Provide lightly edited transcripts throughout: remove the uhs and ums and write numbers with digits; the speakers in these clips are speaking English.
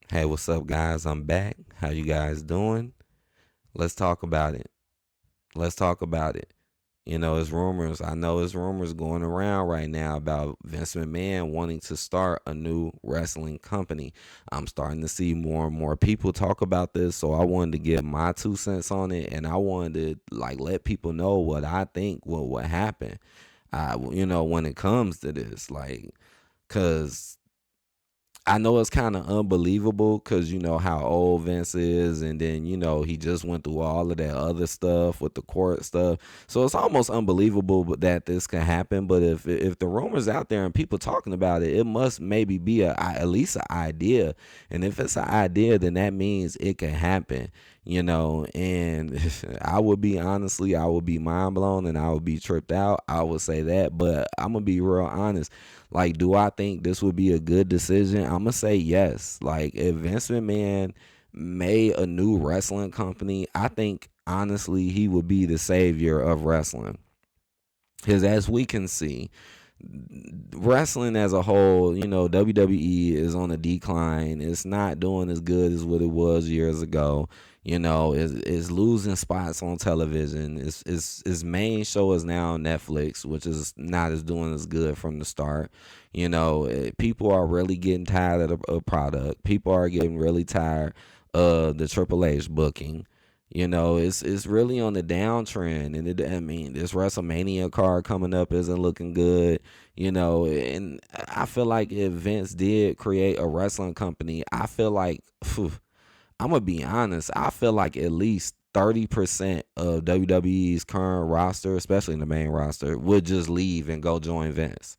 Hey, what's up, guys? I'm back. How you guys doing? Let's talk about it. Let's talk about it. It's rumors. I know it's rumors going around right now about Vince McMahon wanting to start a new wrestling company. I'm starting to see more and more people talk about this, so I wanted to give my 2 cents on it, and I wanted to let people know what I think will what happen. When it comes to this, cause I know it's kind of unbelievable because you know how old Vince is, and then he just went through all of that other stuff with the court stuff. So it's almost unbelievable, that this can happen. But if the rumors out there and people talking about it, it must maybe be at least an idea. And if it's an idea, then that means it can happen. And I would be mind blown and I would be tripped out. I would say that, but I'm gonna be real honest. Do I think this would be a good decision? I'm gonna say yes. If Vince McMahon made a new wrestling company, I think honestly he would be the savior of wrestling. Because as we can see, wrestling as a whole, WWE is on a decline. It's not doing as good as what it was years ago. It's losing spots on television. Its main show is now on Netflix, which is not as doing as good from the start. People are really getting tired of the product. People are getting really tired of the Triple H booking. It's really on the downtrend, and I mean, this WrestleMania card coming up isn't looking good. And I feel like if Vince did create a wrestling company, I feel like I'm gonna be honest. I feel like at least 30% of WWE's current roster, especially in the main roster, would just leave and go join Vince.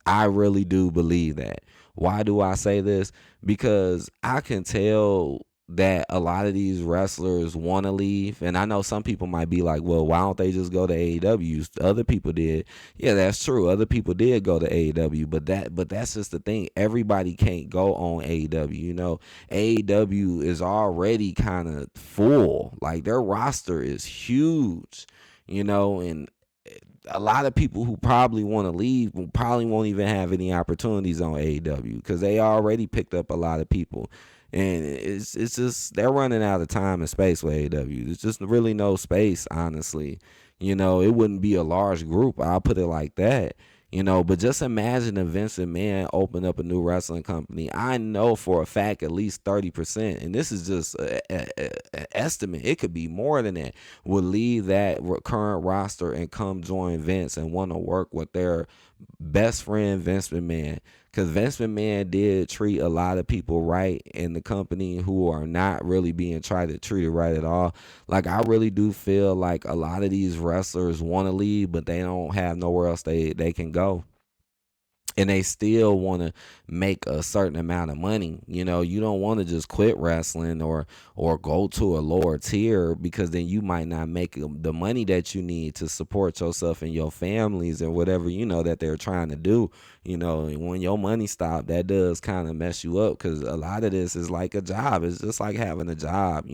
I really do believe that. Why do I say this? Because I can tell that a lot of these wrestlers want to leave. And I know some people might be like, well, why don't they just go to AEW? Other people did. Yeah, that's true. Other people did go to AEW, but that's just the thing. Everybody can't go on AEW. AEW is already kind of full. Like their roster is huge, and a lot of people who probably want to leave probably won't even have any opportunities on AEW because they already picked up a lot of people. And it's just they're running out of time and space with AEW. There's just really no space, honestly. It wouldn't be a large group. I'll put it like that. But just imagine if Vince McMahon opened up a new wrestling company. I know for a fact at least 30%, and this is just an estimate. It could be more than that. Would leave that current roster and come join Vince and want to work with their best friend Vince McMahon. Because Vince McMahon did treat a lot of people right in the company who are not really being tried to treat it right at all. I really do feel like a lot of these wrestlers want to leave, but they don't have nowhere else they can go, and they still want to make a certain amount of money. You don't want to just quit wrestling or go to a lower tier, because then you might not make the money that you need to support yourself and your families and whatever that they're trying to do. And when your money stop, that does kind of mess you up, because a lot of this is like a job. It's just like having a job.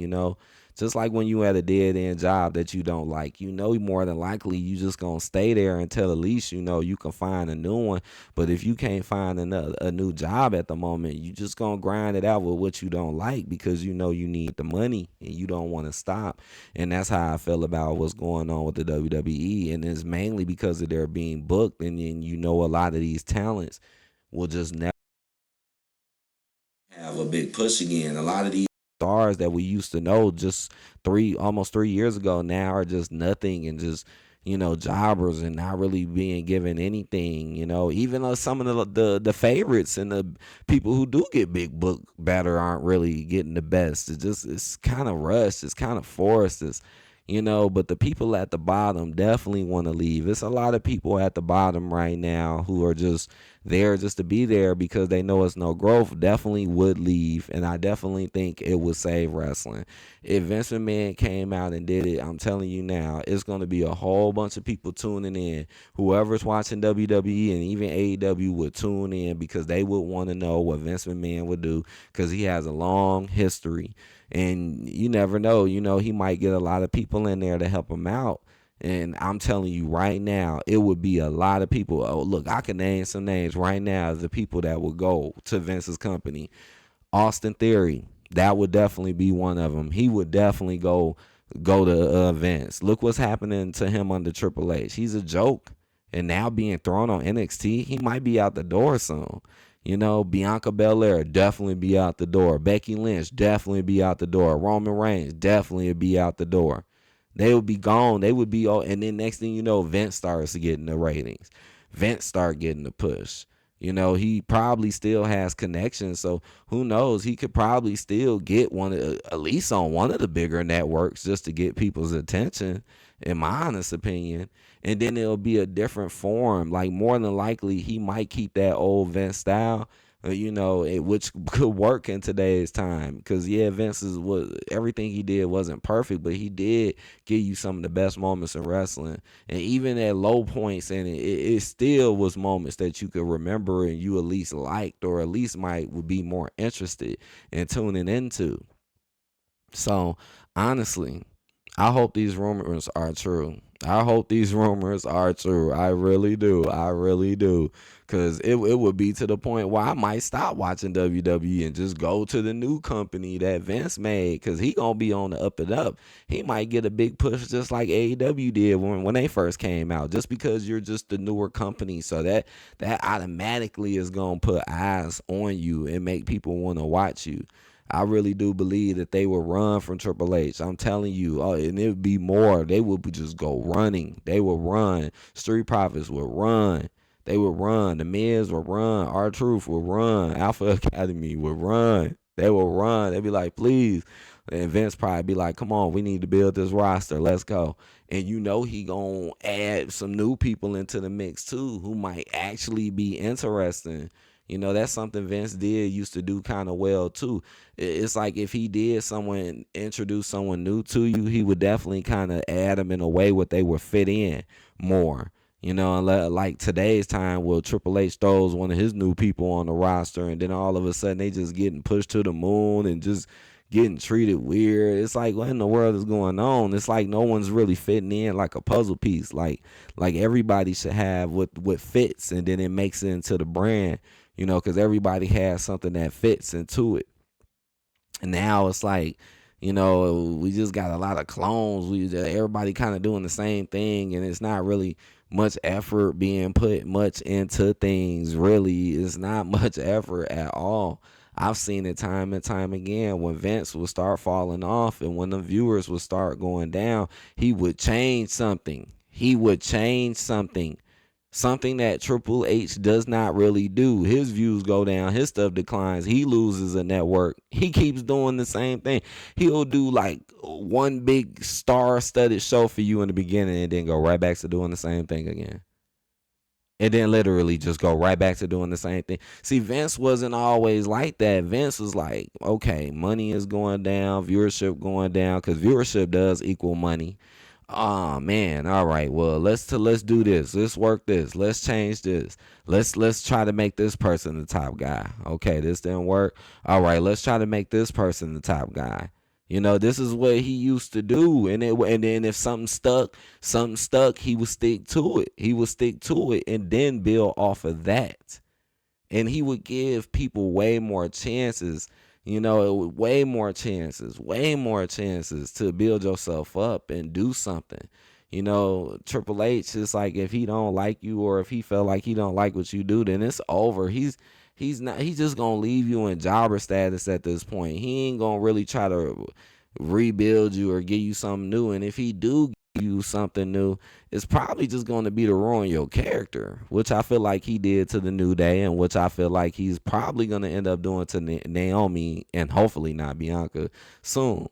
Just like when you had a dead end job that you don't like, more than likely you just gonna stay there until at least you can find a new one. But if you can't find a new job at the moment, you just gonna grind it out with what you don't like, because you need the money and you don't want to stop. And that's how I feel about what's going on with the WWE. And it's mainly because of their being booked, and then a lot of these talents will just never have a big push again. A lot of these stars that we used to know just almost 3 years ago now are just nothing, and just jobbers, and not really being given anything. Even though some of the favorites and the people who do get big book better aren't really getting the best. It's kind of rushed. It's kind of forced. But the people at the bottom definitely want to leave. It's a lot of people at the bottom right now who are just there just to be there because they know it's no growth. Definitely would leave, and I definitely think it would save wrestling. If Vince McMahon came out and did it, I'm telling you now, it's going to be a whole bunch of people tuning in. Whoever's watching WWE and even AEW would tune in, because they would want to know what Vince McMahon would do, because he has a long history. And you never know, he might get a lot of people in there to help him out. And I'm telling you right now, it would be a lot of people. Oh, look, I can name some names right now of the people that would go to Vince's company. Austin Theory, that would definitely be one of them. He would definitely go to events. Look what's happening to him under Triple H. He's a joke, and now being thrown on NXT, he might be out the door soon. You know, Bianca Belair definitely be out the door. Becky Lynch definitely be out the door. Roman Reigns definitely be out the door. They would be gone. They would be all, and then next thing you know, Vince starts getting the ratings. Vince start getting the push. You know, he probably still has connections, so who knows? He could probably still get one, at least on one of the bigger networks, just to get people's attention, in my honest opinion. And then it'll be a different form. Like, more than likely, he might keep that old Vince style, which could work in today's time. Because yeah, everything he did wasn't perfect, but he did give you some of the best moments in wrestling. And even at low points in it still was moments that you could remember and you at least liked, or at least would be more interested in tuning into. So honestly, I hope these rumors are true. I hope these rumors are true. I really do. I really do. Because it would be to the point where I might stop watching WWE and just go to the new company that Vince made, because he going to be on the up and up. He might get a big push just like AEW did when they first came out, just because you're just the newer company. So that automatically is going to put eyes on you and make people want to watch you. I really do believe that they will run from Triple H. I'm telling you, and it would be more. They would just go running. They will run. Street Profits will run. They will run. The Miz will run. R-Truth will run. Alpha Academy will run. They will run. They'll be like, please. And Vince probably be like, come on, we need to build this roster. Let's go. And you know he going to add some new people into the mix too, who might actually be interesting. You know, that's something Vince used to do kind of well too. It's like if he did introduce someone new to you, he would definitely kind of add them in a way where they would fit in more. You know, like today's time, where Triple H throws one of his new people on the roster, and then all of a sudden they just getting pushed to the moon and just getting treated weird. It's like, what in the world is going on? It's like no one's really fitting in like a puzzle piece. Like everybody should have what fits, and then it makes it into the brand. You know, because everybody has something that fits into it. And now it's like, you know, we just got a lot of clones. Everybody kind of doing the same thing, and it's not really much effort being put much into things. Really, it's not much effort at all. I've seen it time and time again. When Vince would start falling off and when the viewers would start going down, he would change something. Something that Triple H does not really do. His views go down. His stuff declines. He loses a network. He keeps doing the same thing. He'll do like one big star-studded show for you in the beginning and then go right back to doing the same thing again. And then literally just go right back to doing the same thing. See, Vince wasn't always like that. Vince was like, okay, money is going down, viewership going down, because viewership does equal money. Oh man, all right. Well, let's do this. Let's work this. Let's change this. Let's try to make this person the top guy. Okay, this didn't work. All right, let's try to make this person the top guy. You know, this is what he used to do, and then if something stuck, he would stick to it. And then build off of that. And he would give people way more chances, way more chances to build yourself up and do something. You know, Triple H is like, if he don't like you, or if he felt like he don't like what you do, then it's over. He's just gonna leave you in jobber status at this point. He ain't gonna really try to rebuild you or give you something new. And if he do give you something new, it's probably just going to be to ruin your character, which I feel like he did to the New Day, and which I feel like he's probably going to end up doing to Naomi, and hopefully not Bianca soon.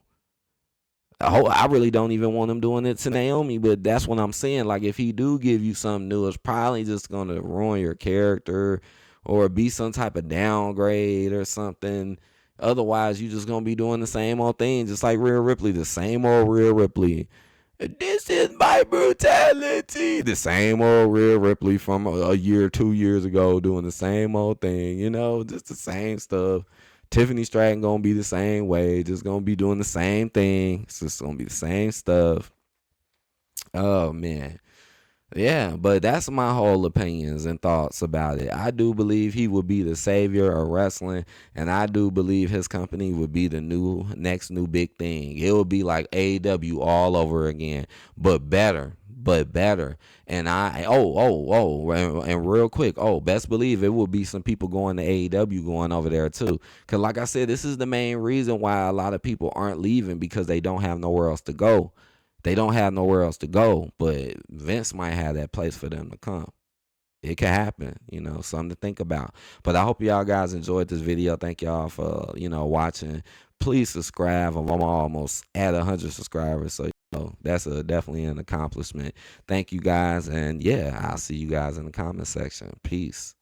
I really don't even want him doing it to Naomi, but that's what I'm saying. Like, if he do give you something new, it's probably just going to ruin your character or be some type of downgrade or something. Otherwise, you just going to be doing the same old thing, just like Rhea Ripley, the same old Rhea Ripley. This is my brutality. The same old Rhea Ripley from a year, 2 years ago, doing the same old thing, just the same stuff. Tiffany Stratton gonna be the same way, just gonna be doing the same thing. It's just gonna be the same stuff. Oh man, Yeah, but that's my whole opinions and thoughts about it. I do believe he would be the savior of wrestling, and I do believe his company would be the next new big thing. It would be like AEW all over again, but better. But better. And and real quick, best believe it will be some people going to AEW going over there too. Cause like I said, this is the main reason why a lot of people aren't leaving, because they don't have nowhere else to go. They don't have nowhere else to go, but Vince might have that place for them to come. It could happen, something to think about. But I hope y'all guys enjoyed this video. Thank y'all for, watching. Please subscribe. I'm almost at 100 subscribers, so that's definitely an accomplishment. Thank you guys, and yeah, I'll see you guys in the comment section. Peace.